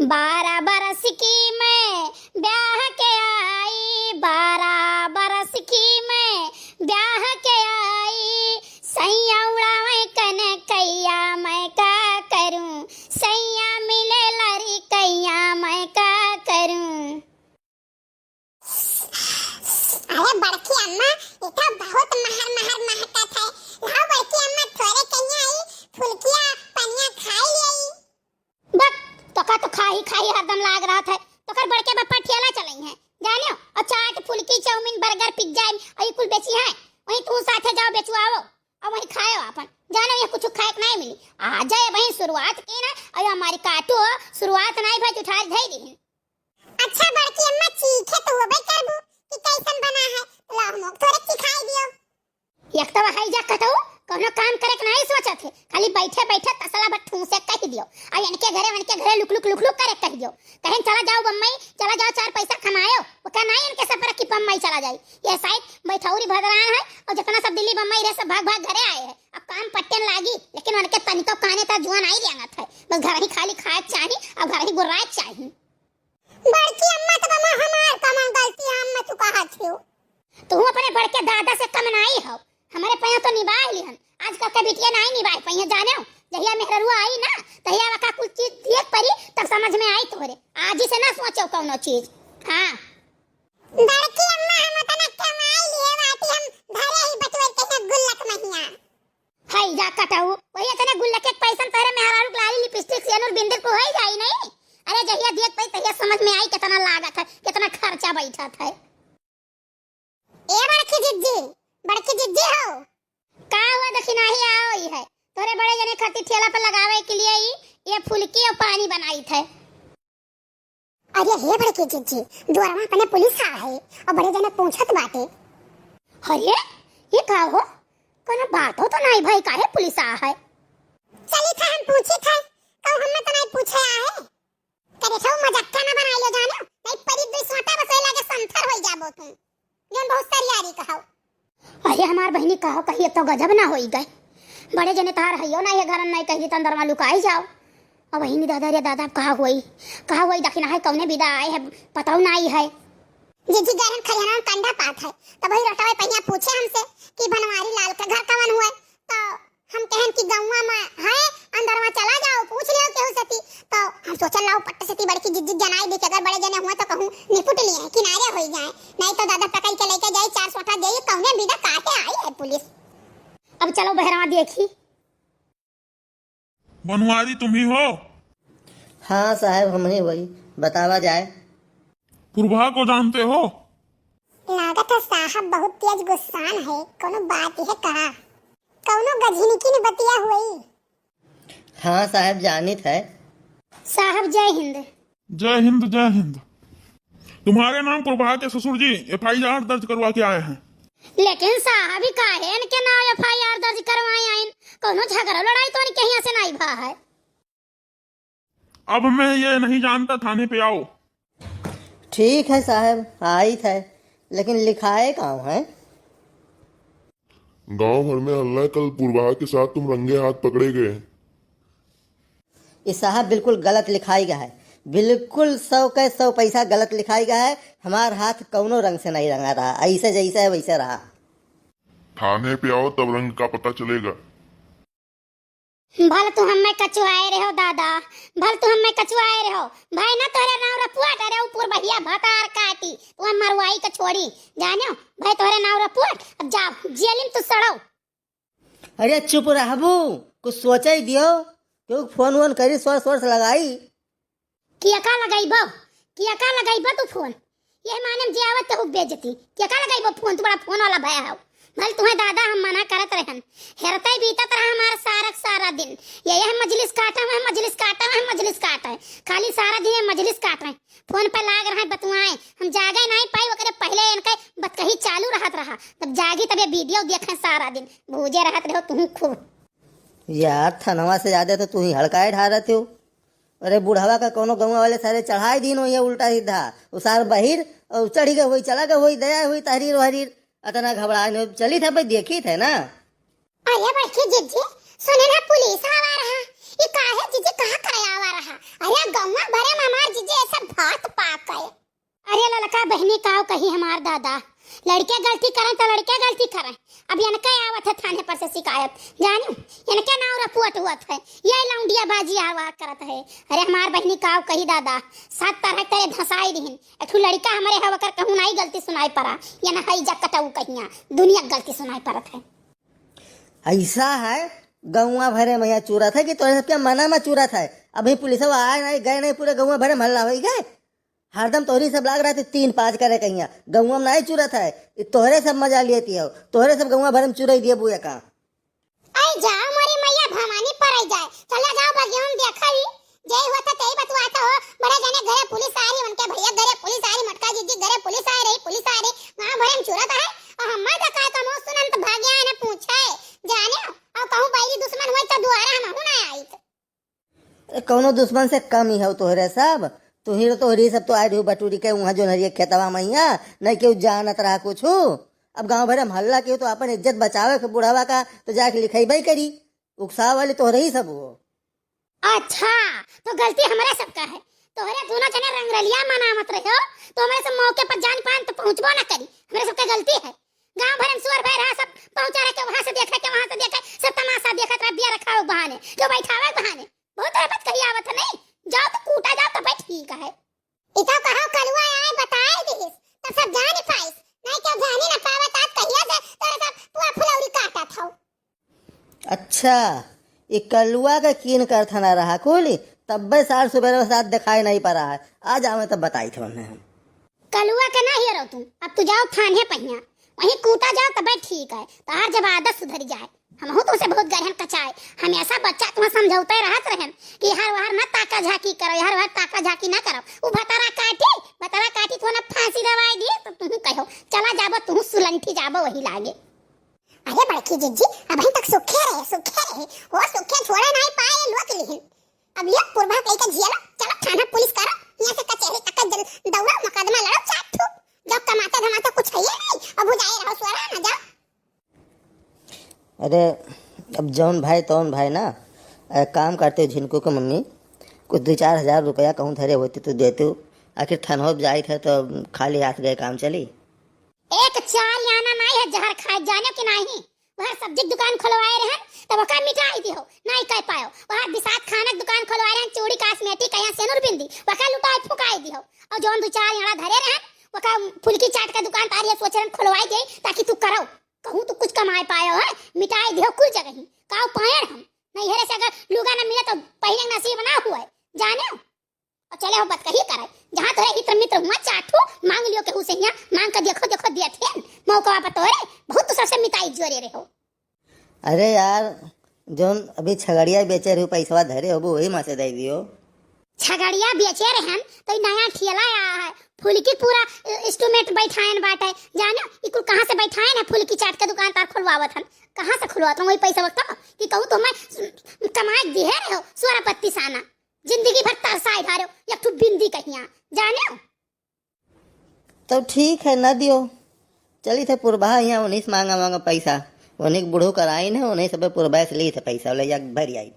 12 बरस की मैं ब्याह के आई, 12 बरस की मैं ब्याह के आई, सैया उड़ावे कने कैया मैं का करूं, सैया मिले लरी कैया मैं का करूं। अरे बड़की अम्मा ये तो बहुत महर महर महकत है। लाओ बड़की अम्मा थोड़े कन्या आई फुलकिया पनिया खाई ले। बक तो खाही खाही हरदम लाग रहा था। तो कर बड़के बप्पा ठेला चलाई है जानियो, और चाट फुलकी चाउमीन बर्गर पिज्जा और कुल बेची है, वहीं तू साथे जाओ बेचवाओ और वहीं खाओ अपन। जानो ये कुछ खाए नहीं मिली, आ जाए वहीं शुरुआत की ना, और हमारी काटो शुरुआत नहीं भाई उठा दे दी। अच्छा बड़की अम्मा चीखे तो होबे करबू कि कैसन बना है, लाओ मोक थोड़े चिखाई दियो। एक तो हाई जा कतो कोनो काम करे के नहीं सोचत है, खाली बैठे बैठे तसला बट ठूसे कह दियो, और इनके घरे लुक लुक करे कह दियो, कहें चला जाओ बम्बई, चला जाओ 4 पैसा कमायो, वो का नहीं इनके सफर की बम्बई चला जाए। ये शायद बैठौरी भदरान है, और जितना सब दिल्ली बम्बई रे सब भाग भाग घरे आए हैं, अब काम पट्टन लागी, लेकिन उनके तनिको काने ता जुआ नहीं देंगत है, बस घर ही खाली खाए चाहिए और घर ही गुर्राए चाहिए। बड़की अम्मा तो बमा हमार कमन गलती हम में तू कहा छियो। तू अपने बड़के दादा से कम नहीं हो, हमारे पैया तो निभा लिहन, आजकल के बिटिया नहीं निभाए पैया जाने हो। जहिया मेहरुआ आई ना तहिया वका कुछ चीज देख पड़ी तब समझ में आई तोरे, आज ही से ना सोचो कोनो चीज। हां बड़की अम्मा हम तना कमाई लिए बाटी हम घरे ही बटवे के गुल्लक महिया। हाय जा कटाऊ वही तने गुल्लक के पैसा तारे मेहरारू लाली लिपस्टिक सेनुर बिंदर को होई जाई नहीं। अरे जहिया देख पई तहिया समझ में आई कितना लागत है, कितना खर्चा बैठा था। ए बड़की जिज्जी हो का हुआ दखिना ही आओ ही है, तोरे बड़े जने खातिर ठेला पर लगावे के लिए ही ये फुलकी और पानी बनाई थे। अरे हे बड़की जिज्जी द्वारमा पने पुलिस आ है और बड़े जने पूछत बाटे। अरे ये का हो, कोनो बात हो तो नहीं भाई, काहे पुलिस आ है? चली था हम पूछी था तो हमने तो नहीं पूछे आ है, करे छो मजाक ना बनाई लो जानो, नहीं परी दुई सोटा बस लगे संथर होई जाबो तुम जोन बहुत तैयारी कहो। अरे हमार बहनी कहो कहिए तो गजब ना होई गए, बड़े जने तार हइयो ना ये घर नहीं कही तो अंदर में लुकाई जाओ। अब वही दादा रे दादा कहा हुई दखिना है कौने विदा आए है पताऊ नहीं है। जिज्जी गरन खरियाना कंडा पात है तब वही रटावे पहिया पूछे हमसे कि बनवारी लाल का घर कवन हुआ, तो हम कहन कि गौवा में है अंदर में चला जाओ पूछ लियो केहू सती, तो हम सोचन लाओ पट्ट सती बड़की जिज्जी जनाई दे अगर बड़े जने हुआ तो कहूं निपुट लिए किनारे होई जाए, नहीं तो दादा पकड़ के लेके जाए 4 सोटा दे कौने बिना काटे आई है पुलिस। अब चलो बहरवा देखी। बनवारी तुम ही हो? हाँ साहब हम ही वही, बतावा जाए। पुरभा को जानते हो? लागत है साहब बहुत तेज गुस्सान है, कोनो बात है कहा कौनो गजनी की ने बतिया हुई। हाँ साहब जानित है। साहब जय हिंद। जय हिंद जय हिंद। तुम्हारे नाम पुरभा के ससुर जी FIR दर्ज करवा के आए हैं। लेकिन साहब ही काहे इनके नाम FIR दर्ज करवाए आइन, कोनो झगड़ा लड़ाई तो इनके यहाँ से नहीं भा है। अब मैं ये नहीं जानता, थाने पे आओ। ठीक है साहब आई थे, लेकिन लिखाए कहाँ है? गांव भर में हल्ला है, कल पुरभा के साथ तुम रंगे हाथ पकड़े गए। ये साहब बिल्कुल गलत लिखाई गया है, बिल्कुल 100 के 100 पैसा गलत लिखाई गया है। हमार हाथ कौनो रंग से नहीं रंगा रहा, ऐसे जैसे है वैसे रहा। थाने पे आओ तब रंग का पता चलेगा। भल तू हमें कचुआए रहो दादा, भल तू हमें कचुआए रहो भाई, ना तोरे नाव रपुआ करे ऊपर भैया भतार काटी तू मरवाई का छोड़ी जानो भाई, तोरे नाव रपुआ अब जा जेलिम तू सड़ो। अरे चुप रहबू, कुछ सोचा ही दियो, क्यों फोन वोन करी सोर्स लगाई। किया का लगाई बा तू फोन, ये माने जे आवत तो बेइज्जती किया का लगाई बा फोन, तू बड़ा फोन वाला भया है। भल तुम्हें दादा हम मना करत रहन, हेरते बीतत रहा हमारा सारा दिन, ये मजलिस काटा है खाली सारा दिन ये मजलिस काट रहे, फोन पे लाग रहा है बतुआए, हम जागे नहीं पाई ओकरे पहले इनके बतकही चालू रहा, तब जागी तब ये वीडियो देखे सारा दिन भूजे रहत रहो तुम खूब। यार थनवा से ज्यादा तो तू ही हड़काए ढा रहे हो। अरे बुढ़ावा का कोनो गौवा वाले सारे चढ़ाई दिन हो ये उल्टा सीधा उसार बहिर और चढ़ी गए हुई चला गए हुई दया हुई तहरीर वहरीर अतना घबराए चली था भाई देखी थे ना। अरे बड़की जिज्जी सुने ना पुलिस आवा रहा, ये काहे जीजे कहाँ करे आवा रहा? अरे गौवा भरे में हमार जीजे ऐसा भात पाक गए। अरे ललका बहनी काव कही हमार दादा, लड़के गलती करें तो लड़के गलती करें। अब इनके आवत है थाने पर से शिकायत, जानी इनके नाव रपुअट हुआ है, ये लौंडिया बाजी आवा करत है। अरे हमार बहनी काव कही दादा, 7 तरह करे धसाई दिहिन, एकठू लड़का हमारे हवा कर कहूं नहीं गलती सुनाई पड़ा, ये ना हई जक कटाऊ कहिया दुनिया गलती सुनाई पड़त है। ऐसा है गौवा भरे में यहाँ चूरा था कि तोरे सबके मना में चूरा था। अभी पुलिस आए नहीं गए नहीं, पूरे गौवा भरे महल्ला हो गए। हरदम तोहरी सब लाग रहा थे 3-5 करे कहिया, गौवा में नहीं चूरा था। तोहरे सब मजा लियती हो, तोहरे सब गौवा भरे में चूराई दिए बुआ का। आई जाओ मोरी मैया भवानी पर आई जाए, चला जाओ बगिया में देखा ही जय होता तई बतवाता हो। बड़े जने घरे पुलिस आ रही, उनके भैया घरे पुलिस आ रही, मटका जीजी घरे पुलिस आ रही, वहां भरे में चूरा है। और हम दका तो मो सुनन तो भाग्या ने पूछे जाने और कहूं बैरी दुश्मन होई तो दुआरा हम हूं ना आई। कौनो दुश्मन से कम ही हो तोहरे सब। तोहरी सब तो आए रही बटूरी के वहाँ जो नरिया खेतवा मैया नहीं केहू जानत रहा कुछ। अब गांव भरे महल्ला के तो अपन इज्जत बचावे के बुढ़ावा का तो जाके लिखेबे करी, उकसाव वाले तोहरे ही सब हो। अच्छा तो गलती हमारे सबका है, तोहरे दोनों जने रंगरलिया मनावत रहे हो तो हमारे सब मौके पर जान पान तो पहुंचबो ना करी, हमारे सबका गलती है। गांव भर में सुअर भर सब पहुंचा रहे के वहां से देखे के वहां से देखे, सब तमाशा देखत रह दिया रखा हो बहाने जो बैठावे बहाने। बहुत तरह कही आवत नहीं, जाओ तो कूटा जाओ तो भाई ठीक है। इतो कहो कलुआ आए बताए दिस तब सब जान पाइस, नहीं के जानी ना पावत आज कहिया से तेरे सब पुआ फुलौरी काटा था। अच्छा ये कलुआ का कीन कर थाना रहा कोली, तब बे साल सुबह साथ दिखाई नहीं पा रहा है। आज आवे तब बताई थे हमने। कलुआ का ना हिरो तू, अब तू जाओ थाने पहिया वहीं कूटा जाओ तब ठीक है। तार जब आदत सुधर जाए, हम हो तो उसे बहुत गहन कचाए, हमेशा बच्चा तुम्हें समझौते रहत रहन कि हर वार ना ताका झाकी करो, हर वार ताका झाकी ना करो। वो बतारा काटी तो ना फांसी दवाई दिए तो तुम कहो चला जाबो, तुम सुलंठी जाबो वही लागे। अरे बड़की जीजी अभी तक सुखे रहे वो सुखे छोड़े नहीं पाए लोग लिहिन। अब ये पूर्वा कहीं का जिया चलो थाना पुलिस करो, यहाँ से कचहरी तक दौड़ा मुकदमा लड़ो चाट ठोक, जब कमाते धमाते कुछ है नहीं अब जाए रहो सोरा ना जाओ। अरे अब जौन भाई तौन भाई ना, एक काम करते हो झिनको के मम्मी कुछ 2-4 हजार रुपया कहूँ धरे होते तो देते हो। आखिर थनहो जाए थे तो खाली हाथ गए काम चली। एक चाल याना नहीं है जहर खाए जाने की नहीं, वह सब्जी की दुकान खुलवाए रहे तब वका मिटाई दी हो नहीं कह पायो। वह बिसात खाना की दुकान खुलवाए रहे चूड़ी कॉस्मेटिक कया सेनुर बिंदी वका लुटाई फुकाई दी हो। और जौन 2-4 याना धरे रहे वका फुलकी चाट का दुकान तारी सोचन खुलवाई दे ताकि तू करो कहूं तो कुछ कमाए पायो है, मिटाई दियो कुल जगह ही काव पाए हम नहीं हेरे से अगर लुगा ना मिले तो पहले नसीब ना हुआ जाने। और चले हो बात कही करे जहां तोरे हित मित्र हुआ चाटू मांग लियो के हुसे यहाँ मांग कर देखो दिया थे मौका पर तोरे बहुत तो सबसे मिटाई जोरे रहे हो। अरे यार जोन अभी छगड़िया बेचे रहे पैसा धरे हो वही माँ से दे दियो। छगड़िया बेचे रहन तो नया ठेला आया है फुलकी पूरा इंस्ट्रूमेंट बैठाएन बाटे जाने इकुल कहां से बैठाएन है फुलकी चाट के दुकान पर खुलवावत हन कहां से खुलवावत वही पैसा वक्त कि कहूं तो मैं कमाए दी है रहो स्वरपत्ति साना जिंदगी भर तरसाई धारो या तू बिंदी कहिया जाने। तो ठीक है न दियो, चली थे पुरबा यहाँ 19 मांगा पैसा, उन्हीं बूढ़ो कराई ने उन्हीं सब पुरबा से ली थे पैसा ले जा भर आई।